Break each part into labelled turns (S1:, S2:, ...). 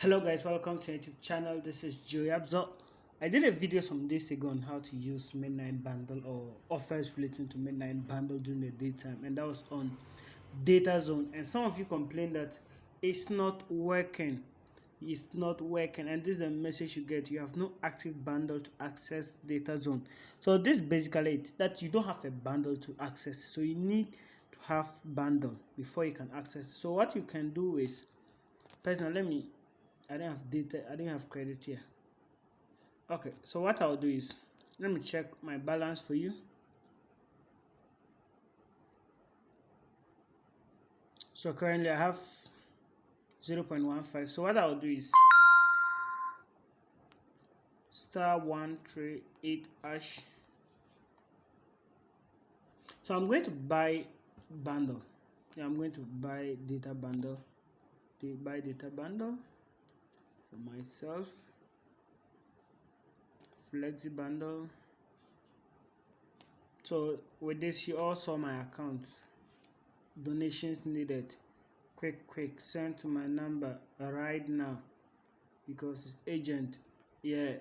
S1: Hello guys, welcome to YouTube channel. This is Yapzor. I did a video some days ago on how to use midnight bundle or offers relating to midnight bundle during the daytime, and that was on DataZone. And some of you complained that it's not working. And this is the message you get: you have no active bundle to access DataZone. So this is basically it, that you don't have a bundle to access, so you need to have bundle before you can access. So what you can do is, personally, I don't have data, I didn't have credit here. Okay, so what I'll do is, let me check my balance for you. So currently I have 0.15. So what I'll do is *138#. So I'm going to buy bundle. Yeah, I'm going to buy data bundle. Buy data bundle for myself. Flexi bundle. So with this, you all saw my account. Donations needed. Quick, send to my number right now because it's urgent. Yeah.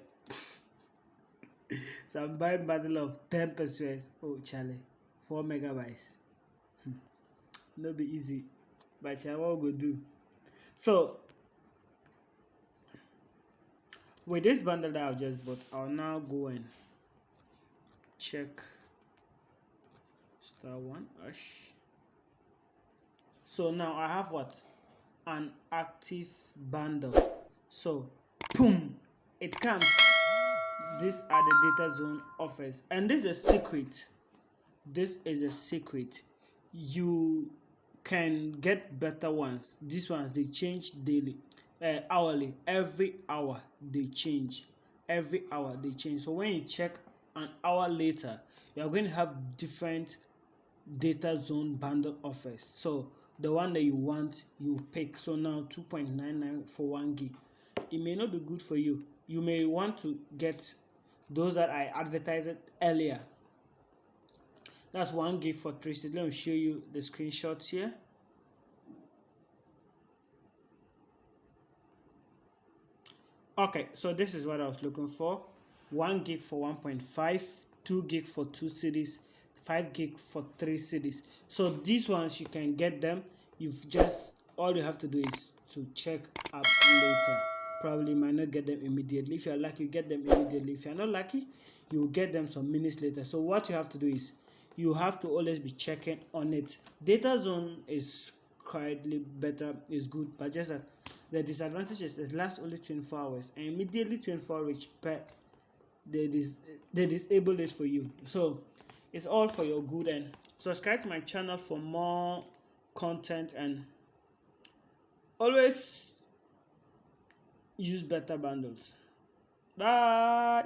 S1: So I'm buying bundle of 10 pesos. Oh Charlie, 4 megabytes. No be easy, but I will go do. So with this bundle that I've just bought, I'll now go and check *1#. So now I have what? An active bundle. So boom, it comes. These are the DataZone offers, and this is a secret. This is a secret. You can get better ones. These ones, they change daily, hourly. Every hour they change. So when you check an hour later, you are going to have different DataZone bundle offers. So the one that you want, you pick. So now 2.99 for 1 gig. It may not be good for you. You may want to get those that I advertised earlier. That's 1 gig for 3 cities. Let me show you the screenshots here. Okay, so this is what I was looking for. 1 gig for 1.5, 2 gig for 2 cities, 5 gig for 3 cities. So these ones, you can get them. All you have to do is to check up later. Probably might not get them immediately. If you're lucky, you get them immediately. If you're not lucky, you will get them some minutes later. So what you have to do is, you have to always be checking on it. DataZone is quietly better, is good, but just that the disadvantage is it lasts only 24 hours, and immediately 24 hours they disable it for you. So it's all for your good, and subscribe to my channel for more content, and always use better bundles. Bye.